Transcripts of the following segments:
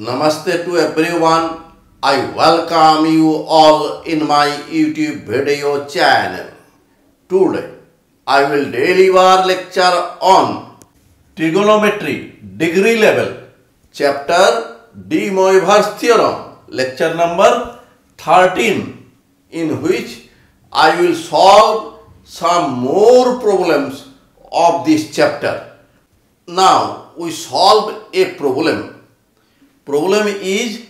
Namaste to everyone. I welcome you all in my YouTube video channel. Today I will deliver lecture on trigonometry degree level chapter D. Moivre's theorem, lecture number 13, in which I will solve some more problems of this chapter. Now we solve a problem. Problem is,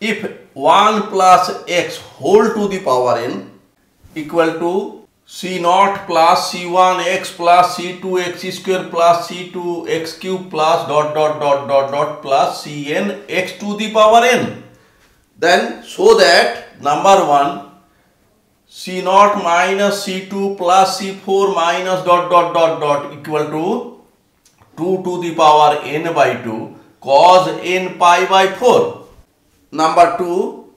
if 1 plus x whole to the power n equal to c0 plus c1 x plus c2 x square plus c2 x cube plus dot plus cn x to the power n, then show that number 1 c0 minus c2 plus c4 minus dot equal to 2 to the power n by 2 cos n pi by 4. Number 2,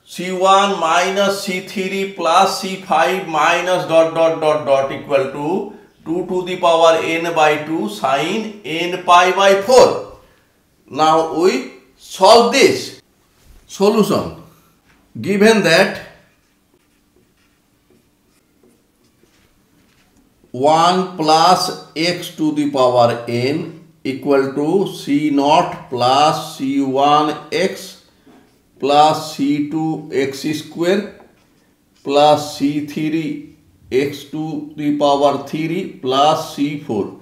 c1 minus c3 plus c5 minus dot equal to 2 to the power n by 2 sin n pi by 4. Now we solve this. Solution. Given that 1 plus x to the power n equal to c0 plus c1 x plus c2 x square plus c3 x to the power 3 plus c4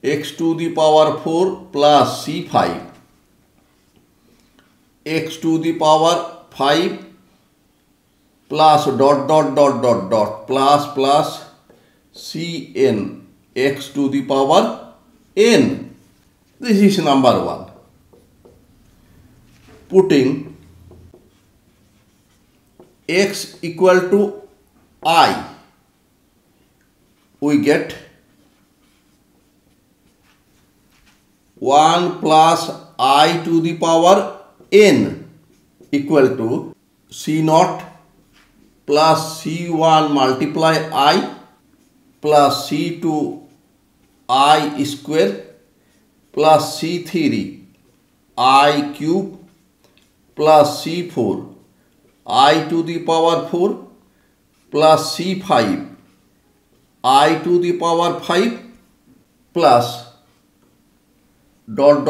x to the power 4 plus c5 x to the power 5 plus dot plus cn x to the power n. This is number 1. Putting x equal to I, we get 1 plus I to the power n equal to c0 plus c1 multiply I plus c2 I square plus c3 I cube plus c4 I to the power 4 plus c5 I to the power 5 plus dot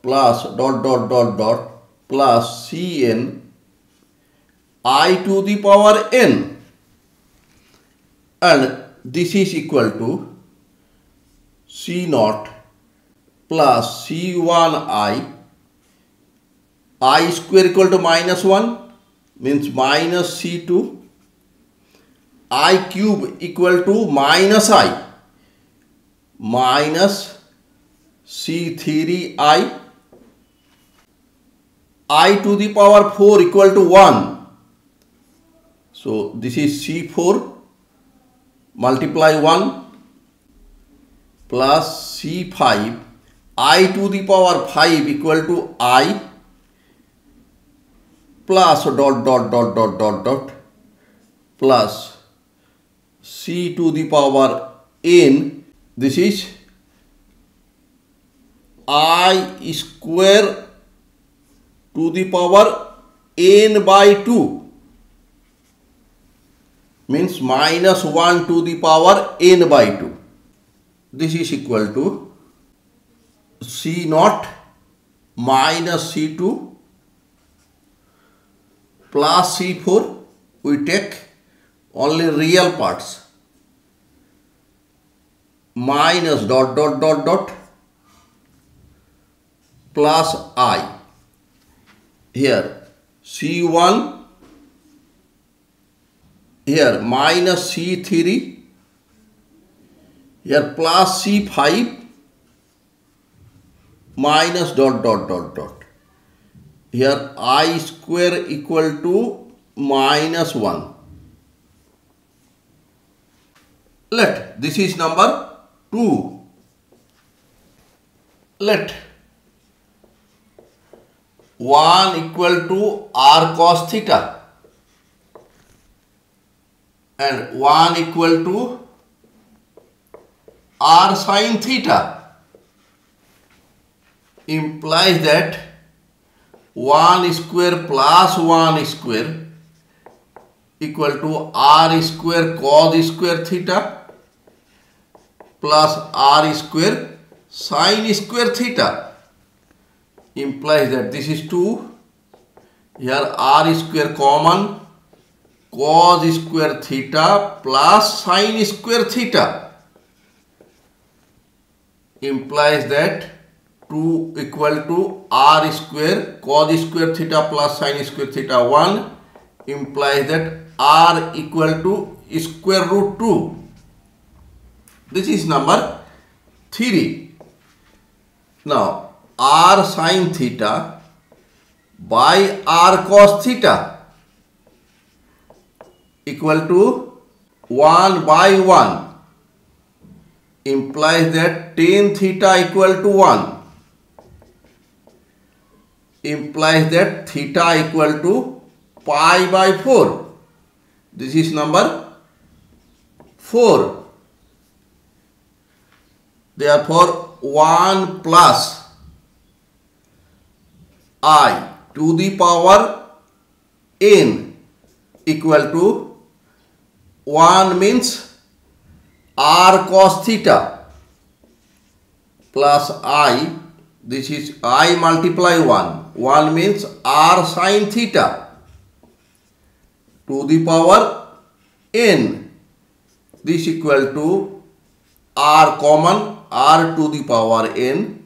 plus dot plus cn I to the power n, and this is equal to c0 plus c1 I square equal to minus 1 means minus c2, I cube equal to minus I minus c3 I to the power 4 equal to 1. So this is c4 multiply 1 plus c5 I to the power 5 equal to I plus dot plus c to the power n. This is I square to the power n by 2 means minus 1 to the power n by 2. This is equal to c0 minus c2 plus c4, we take only real parts, minus dot plus I. Here c1, here minus c3, here plus c5 minus dot. Here I square equal to minus 1. Let this is number 2. Let 1 equal to r cos theta and 1 equal to r sin theta implies that 1 square plus 1 square equal to r square cos square theta plus r square sin square theta. Implies that this is 2, here r square common, cos square theta plus sin square theta. Implies that 2 equal to r square cos square theta plus sin square theta 1. Implies that r equal to square root 2. This is number 3. Now r sin theta by r cos theta equal to 1 by 1. Implies that tan theta equal to 1. Implies that theta equal to pi by 4. This is number 4. Therefore 1 plus I to the power n equal to 1 means r cos theta plus I, this is I multiply 1. 1 means r sin theta to the power n. This equal to r common, r to the power n,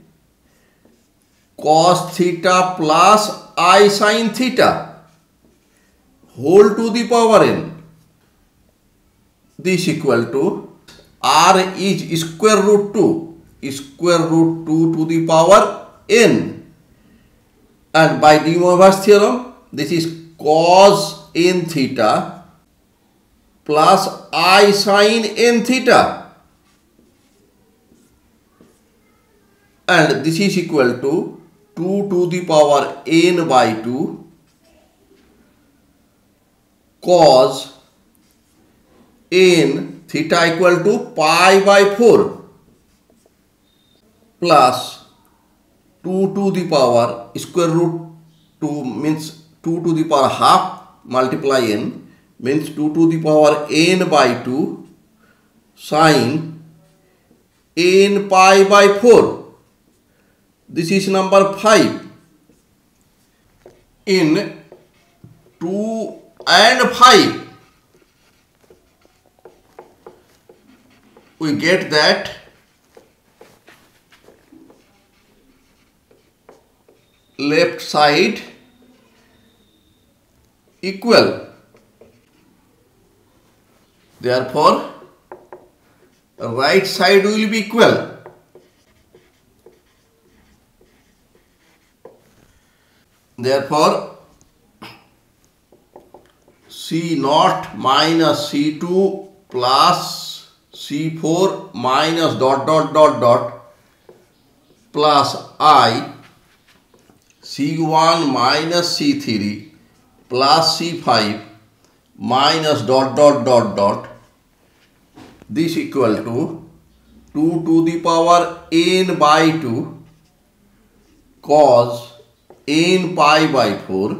cos theta plus I sin theta whole to the power n. This equal to r is square root 2, square root 2 to the power n, and by Moivre's theorem this is cos n theta plus I sin n theta, and this is equal to 2 to the power n by 2 cos n theta equal to pi by 4 plus 2 to the power square root 2 means 2 to the power half multiply n means 2 to the power n by 2 sin n pi by 4. This is number 5. In 2 and 5 we get that left side equal. Therefore right side will be equal. Therefore C0 minus C2 plus C4 minus dot dot dot dot plus I C1 minus C3 plus C5 minus dot dot dot dot, this equal to 2 to the power n by 2 cos n pi by 4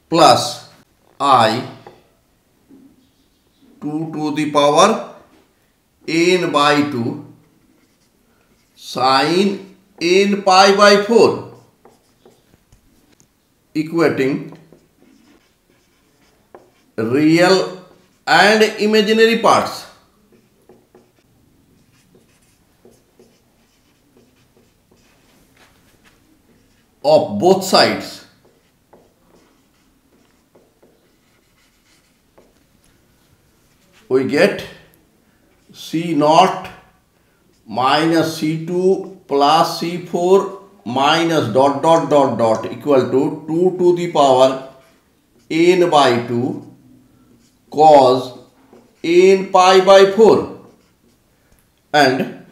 plus I 2 to the power n by 2 sin n pi by 4, equating real and imaginary parts. Of both sides. We get C0 minus C2 plus C4 minus dot dot dot dot equal to 2 to the power n by 2 cos n pi by 4, and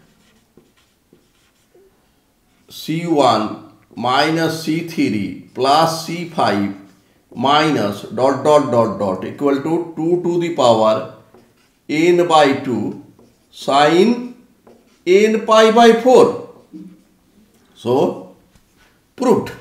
C1 minus C3 plus C5 minus dot dot dot dot equal to 2 to the power n by 2 sin n pi by 4. So, proved.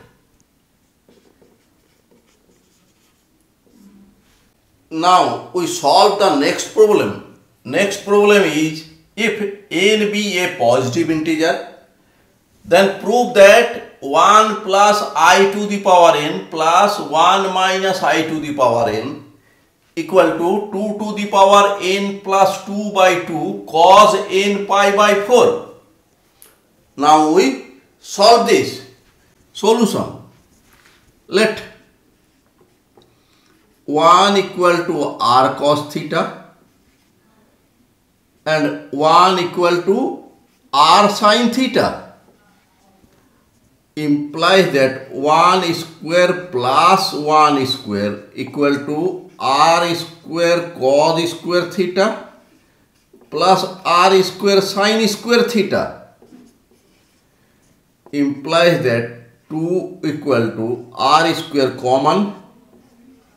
Now, we solve the next problem. Next problem is, if n be a positive integer, then prove that 1 plus I to the power n plus 1 minus I to the power n equal to 2 to the power n plus 2 by 2 cos n pi by 4. Now we solve this. Solution. Let 1 equal to r cos theta and 1 equal to r sin theta implies that 1 square plus 1 square equal to r square cos square theta plus r square sin square theta implies that 2 equal to r square common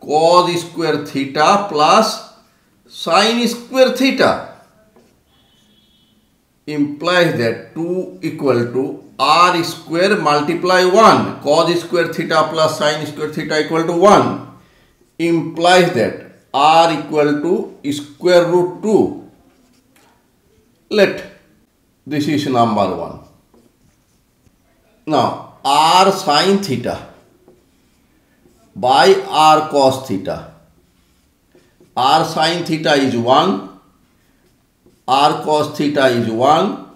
cos square theta plus sin square theta implies that 2 equal to r square multiply 1 cos square theta plus sin square theta equal to 1 implies that r equal to square root 2. Let this is number 1. Now r sin theta by r cos theta. R sin theta is 1, r cos theta is 1.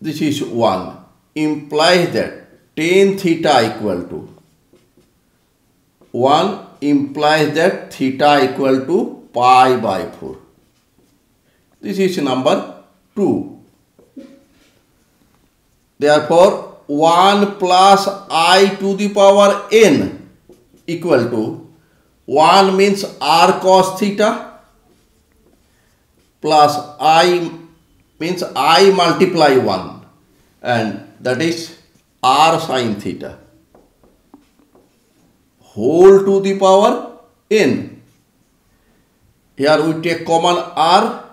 This is 1 implies that tan theta equal to 1 implies that theta equal to pi by 4. This is number 2. Therefore, 1 plus I to the power n equal to 1 means r cos theta plus I means I multiply 1 and that is r sin theta whole to the power n. Here we take common r,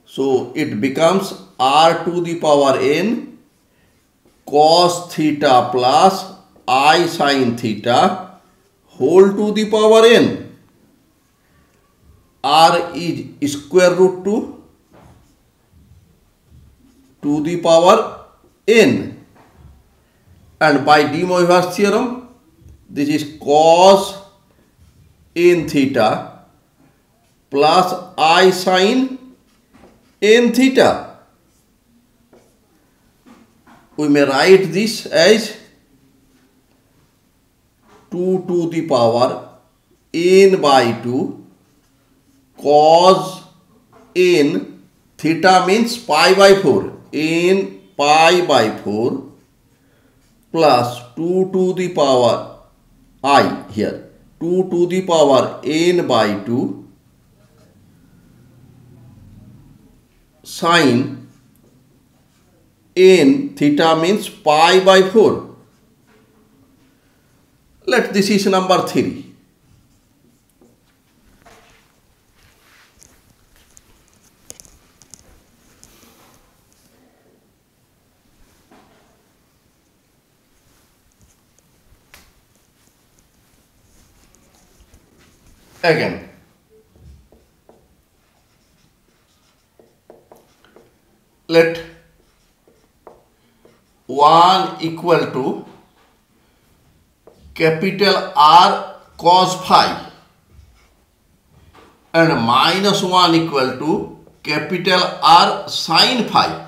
so it becomes r to the power n cos theta plus I sin theta whole to the power n. R is square root 2 to the power n, and by Moivre's theorem this is cos n theta plus I sin n theta. We may write this as 2 to the power n by 2 cos n theta means pi by 4 n pi by 4 plus 2 to the power I here 2 to the power n by 2 sin n theta means pi by 4. Let this is number 3. Again, let 1 equal to capital R cos phi and minus 1 equal to capital R sin phi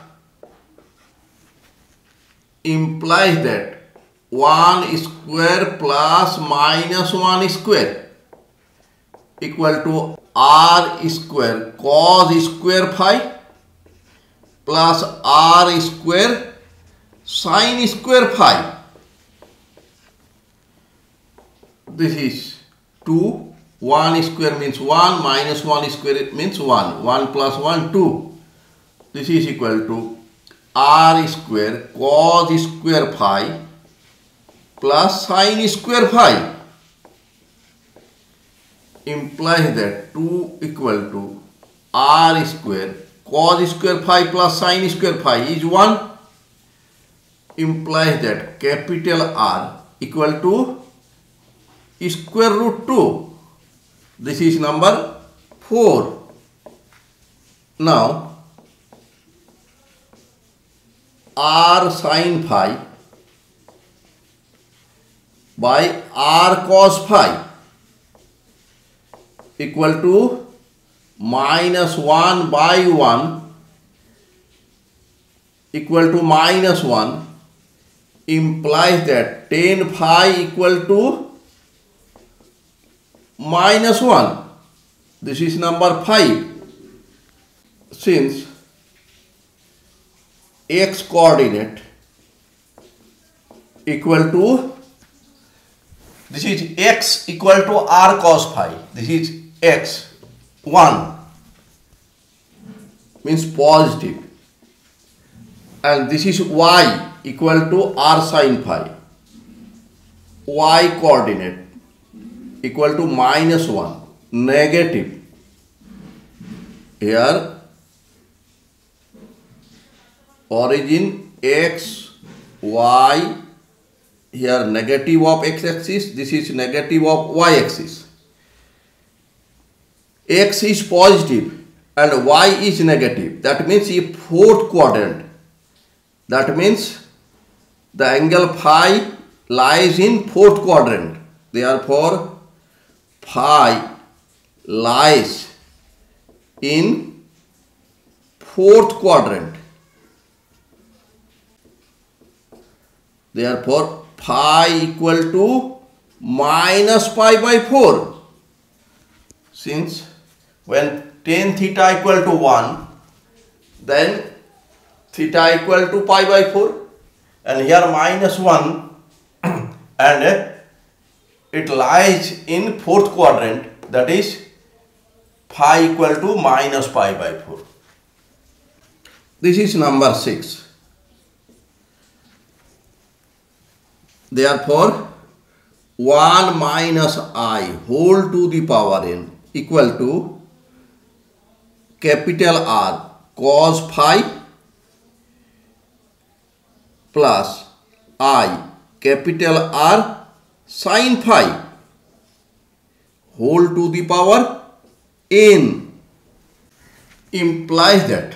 implies that 1 square plus minus 1 square equal to R square cos square phi plus R square sin square phi. This is 2. 1 square means 1 minus 1 square means 1. 1 plus 1 2. This is equal to R square cos square phi plus sin square phi implies that 2 equal to R square cos square phi plus sin square phi is 1 implies that capital R equal to square root 2. This is number 4. Now R sin phi by R cos phi equal to minus 1 by 1 equal to minus 1 implies that tan phi equal to minus 1. This is number 5. Since x coordinate equal to, this is x equal to r cos phi, this is x 1 means positive, and this is y equal to r sin phi, y coordinate equal to minus 1 negative. Here origin x, y, here negative of x axis, this is negative of y axis. X is positive and y is negative. That means if fourth quadrant, that means the angle phi lies in fourth quadrant. Therefore, phi lies in fourth quadrant. Therefore, phi equal to minus pi by 4. Since when tan theta equal to 1, then theta equal to pi by 4, and here minus 1 and it lies in fourth quadrant, that is phi equal to minus pi by 4. This is number 6. Therefore, 1 minus I whole to the power n equal to capital R cos phi plus I capital R sin phi whole to the power n implies that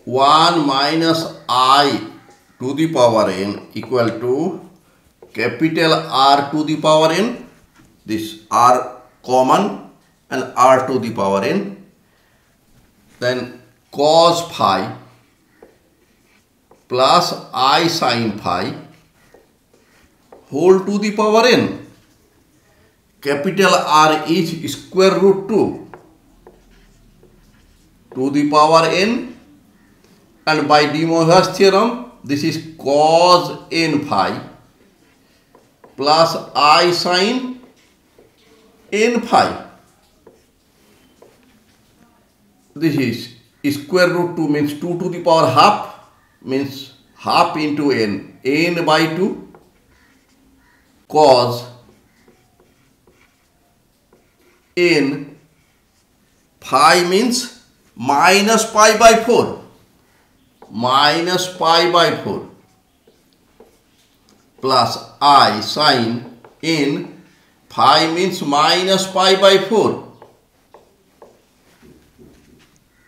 1 minus I to the power n equal to capital R to the power n, this R common and R to the power n, then cos phi plus I sin phi whole to the power n. Capital R is square root 2 to the power n, and by de Moivre's theorem, this is cos n phi plus I sin n phi. This is square root 2 means 2 to the power half, means half into n, n by 2, cos n phi means minus pi by 4, minus pi by 4 plus I sin n phi means minus pi by 4.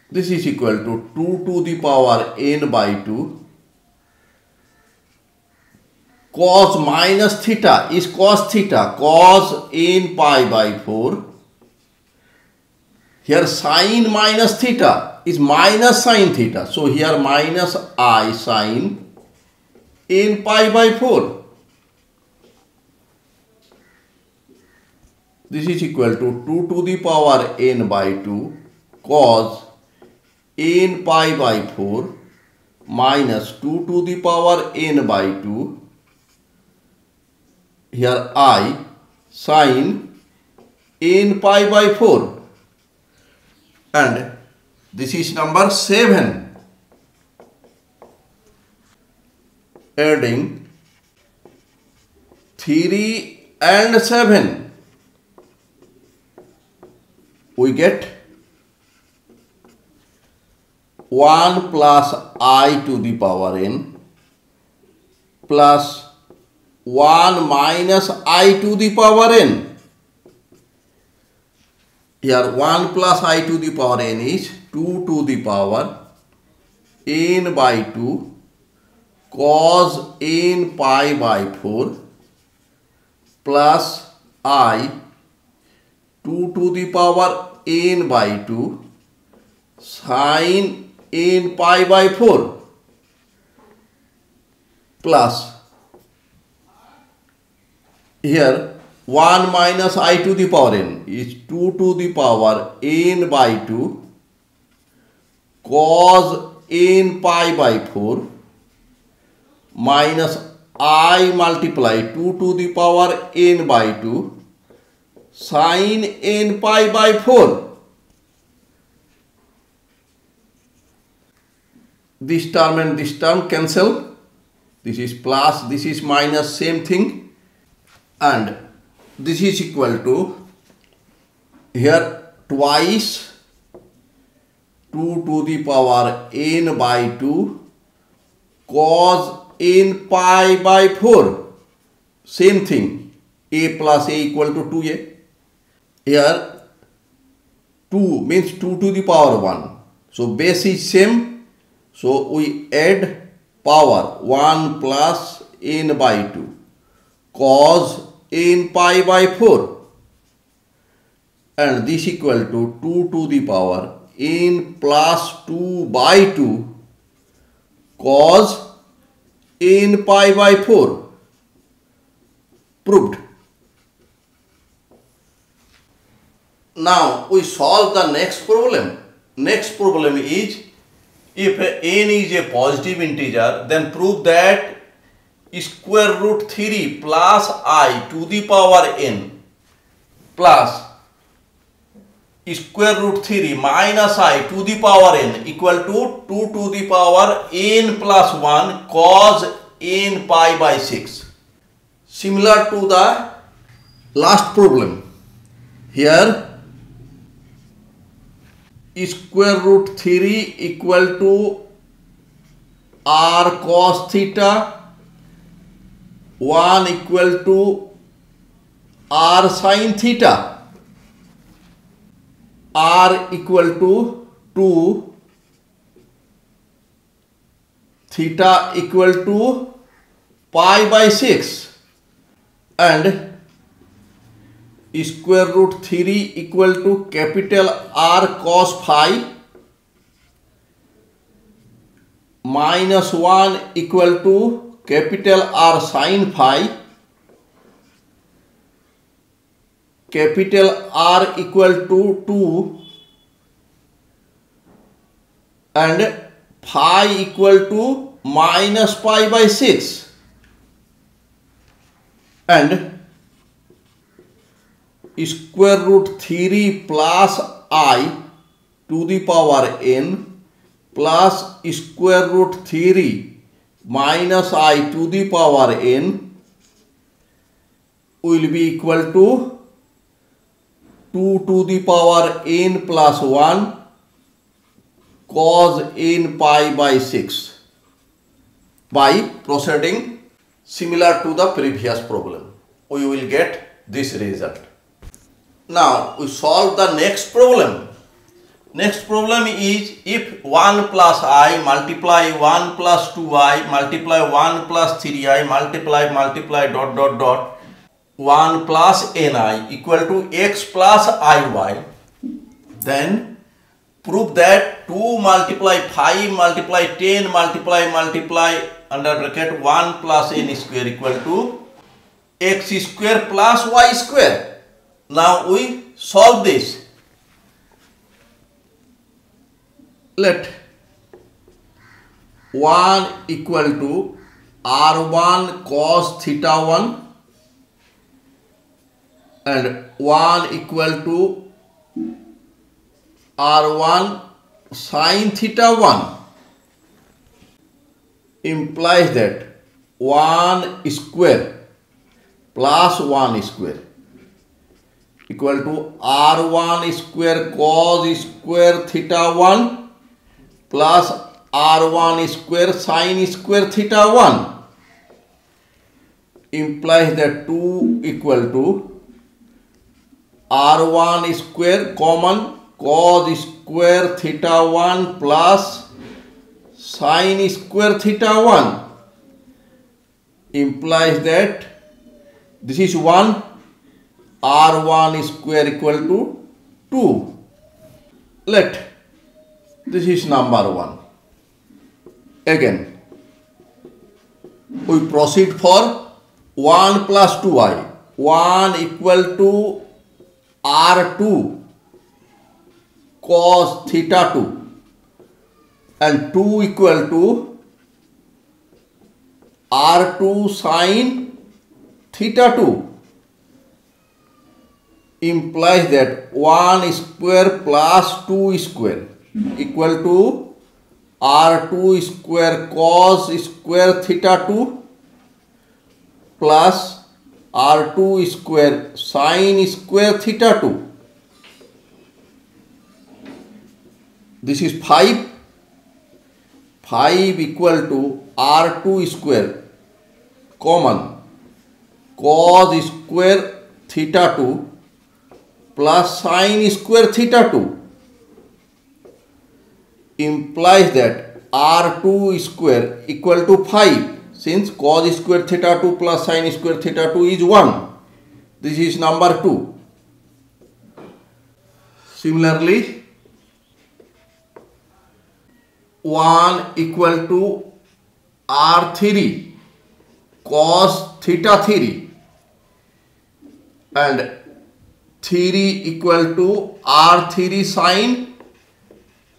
This is equal to 2 to the power n by 2. Cos minus theta is cos theta, cos n pi by 4. Here sin minus theta is minus sin theta. So here minus I sin n pi by 4. This is equal to 2 to the power n by 2 cos n pi by 4 minus 2 to the power n by 2. Here I sin n pi by 4. And this is number 7. Adding 3 and 7, we get 1 plus I to the power n plus 1 minus I to the power n. Here 1 plus I to the power n is 2 to the power n by 2 cos n pi by 4 plus I 2 to the power n by 2 sin n pi by 4 plus here 1 minus I to the power n is 2 to the power n by 2 cos n pi by 4 minus I multiply 2 to the power n by 2 sin n pi by 4. This term and this term cancel. This is plus, this is minus, same thing. And this is equal to here twice 2 to the power n by 2 cos n pi by 4. Same thing. A plus A equal to 2A. Here 2 means 2 to the power 1. So base is same. So we add power 1 plus n by 2 cos n pi by 4 and this equal to 2 to the power n plus 2 by 2 cos n pi by 4. Proved. Now we solve the next problem. Next problem is if n is a positive integer, then prove that square root 3 plus I to the power n plus square root 3 minus I to the power n equal to 2 to the power n plus 1 cos n pi by 6. Similar to the last problem. Here square root 3 equal to r cos theta, 1 equal to r sin theta, r equal to 2, theta equal to pi by 6 and square root 3 equal to capital R cos phi minus 1 equal to capital R sin phi, capital R equal to 2 and phi equal to minus pi by 6 and square root 3 plus I to the power n plus square root 3 minus I to the power n will be equal to 2 to the power n plus 1 cos n pi by 6 by proceeding similar to the previous problem. We will get this result. Now we solve the next problem. Next problem is if 1 plus I multiply 1 plus 2I multiply 1 plus 3I multiply dot 1 plus ni equal to x plus iy, then prove that 2 multiply 5 multiply 10 multiply under bracket 1 plus n square equal to x square plus y square. Now we solve this. Let 1 equal to r1 cos theta 1 and 1 equal to r1 sin theta 1 implies that 1 square plus 1 square equal to r1 square cos square theta 1 plus r1 square sin square theta 1 implies that 2 equal to r1 square common cos square theta 1 plus sin square theta 1 implies that this is 1, r1 square equal to 2. Let this is number 1. Again we proceed for 1 plus 2i. 1 equal to r2 cos theta 2 and 2 equal to r2 sin theta 2 implies that 1 square plus 2 square equal to r2 square cos square theta 2 plus r2 square sin square theta 2. This is 5. 5 equal to r2 square common cos square theta 2 plus sin square theta 2 implies that r2 square equal to 5, since cos square theta 2 plus sin square theta 2 is 1. This is number 2. Similarly, 1 equal to r3 cos theta 3 and 3 equal to r3 sin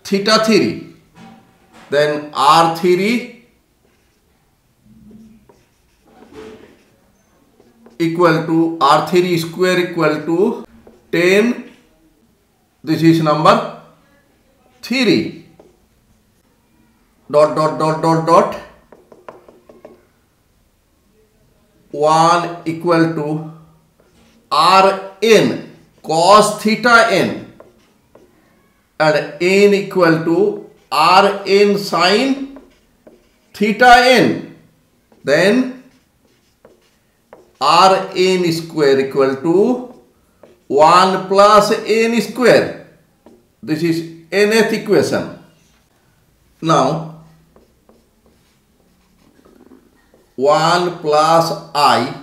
theta 3. Then r3 equal to r3 square equal to 10. This is number 3. Dot dot dot dot dot 1 equal to rn cos theta n and n equal to rn sin theta n. Then rn square equal to 1 plus n square. This is nth equation. Now 1 plus I,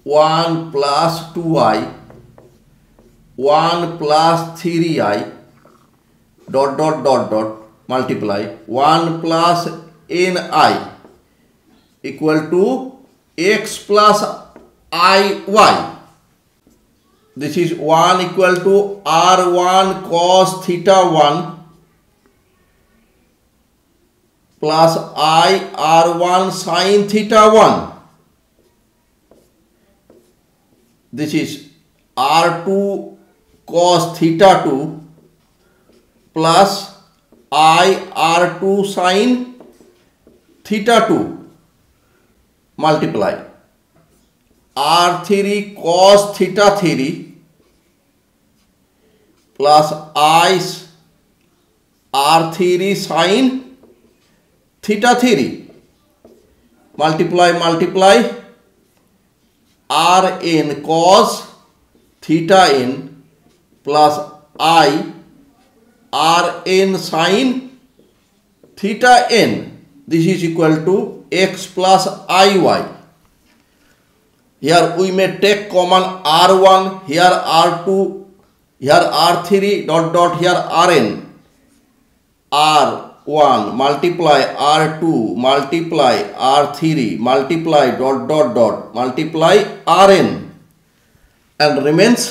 1 plus 2i, 1 plus 3i, dot dot dot dot multiply 1 plus ni equal to x plus iy. This is 1 equal to r1 cos theta 1 plus I r1 sin theta 1. This is r2 cos theta 2 plus I r2 sin theta 2 multiply r3 cos theta 3 plus I r3 sin theta 3 multiply rn cos theta n plus I rn sin theta n. This is equal to x plus iy. Here we may take common r1, here r2, here r3 dot dot here rn. r1 multiply r2 multiply r3 multiply dot dot dot multiply rn and remains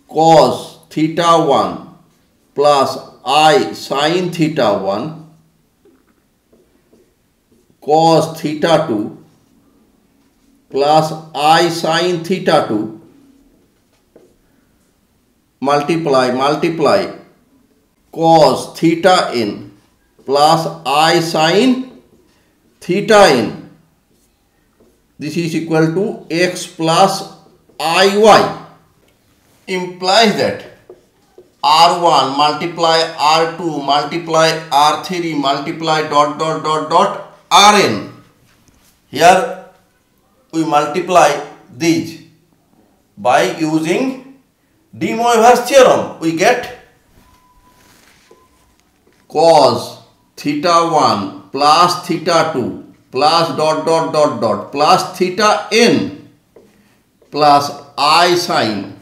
cos theta 1 plus I sin theta 1 cos theta 2 plus I sin theta 2 multiply cos theta n plus I sin theta n. This is equal to x plus iy. Implies that r1 multiply r2 multiply r3 multiply dot dot dot dot rn Here we multiply these by using de Moivre's theorem. We get cos theta 1 plus theta 2 plus plus theta n plus I sin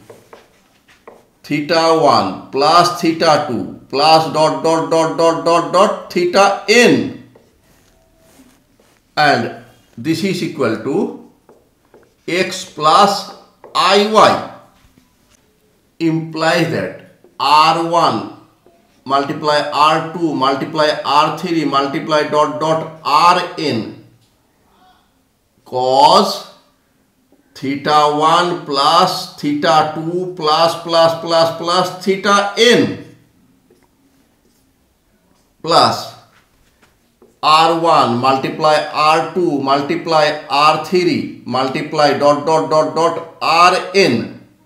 theta 1 plus theta 2 plus theta n, and this is equal to x plus iy, implies that r1 multiply r2 multiply r3 multiply rn cos theta 1 plus theta 2 plus theta n plus r1 multiply r2 multiply r3 multiply rn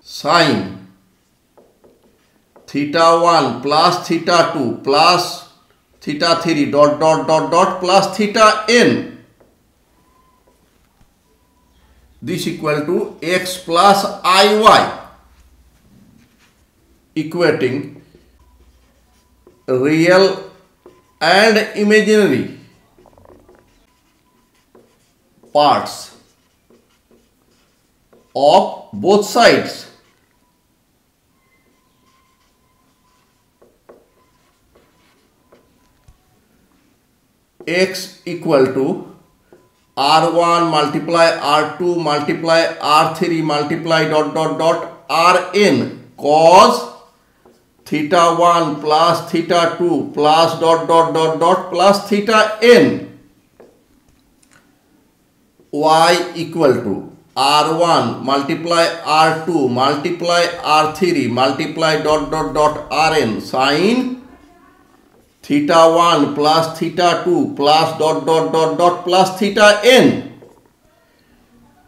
sin theta 1 plus theta 2 plus theta 3 plus theta n. This equal to x plus iy, equating real and imaginary parts of both sides. X equal to r1 multiply r2 multiply r3 multiply rn cos theta 1 plus theta 2 plus plus theta n. Y equal to r1 multiply r2 multiply r3 multiply rn sin theta 1 plus theta 2 plus plus theta n.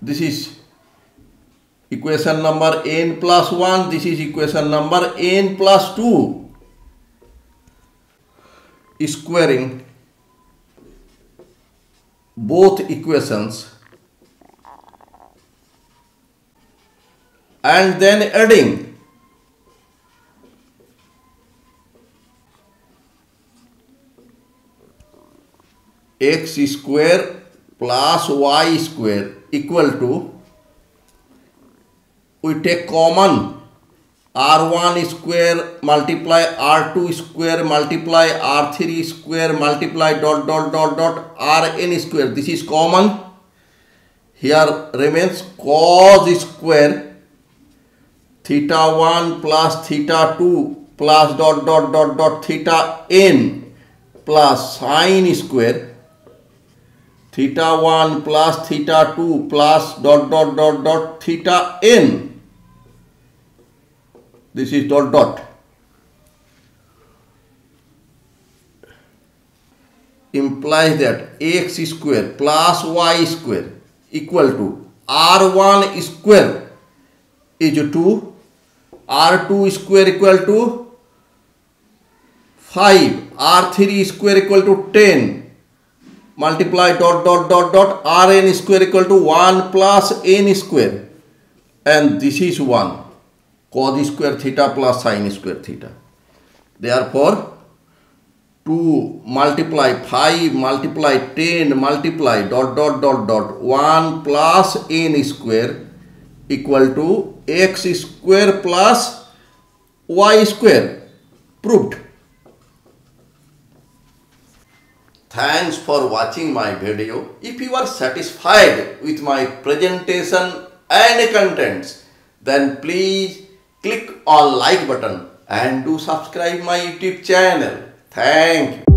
This is equation number n plus 1. This is equation number n plus 2. Squaring both equations and then adding x square plus y square equal to, we take common r1 square multiply r2 square multiply r3 square multiply rn square. This is common. Here remains cos square theta 1 plus theta 2 plus theta n plus sin square theta 1 plus theta 2 plus theta n. This is implies that x square plus y square equal to r1 square is 2, r2 square equal to 5, r3 square equal to 10 multiply rn square equal to 1 plus n square, and this is 1 cos square theta plus sin square theta. Therefore 2 multiply 5 multiply 10 multiply 1 plus n square equal to x square plus y square. Proved. Thanks for watching my video. If you are satisfied with my presentation and contents, then please click on like button and do subscribe my YouTube channel. Thank you.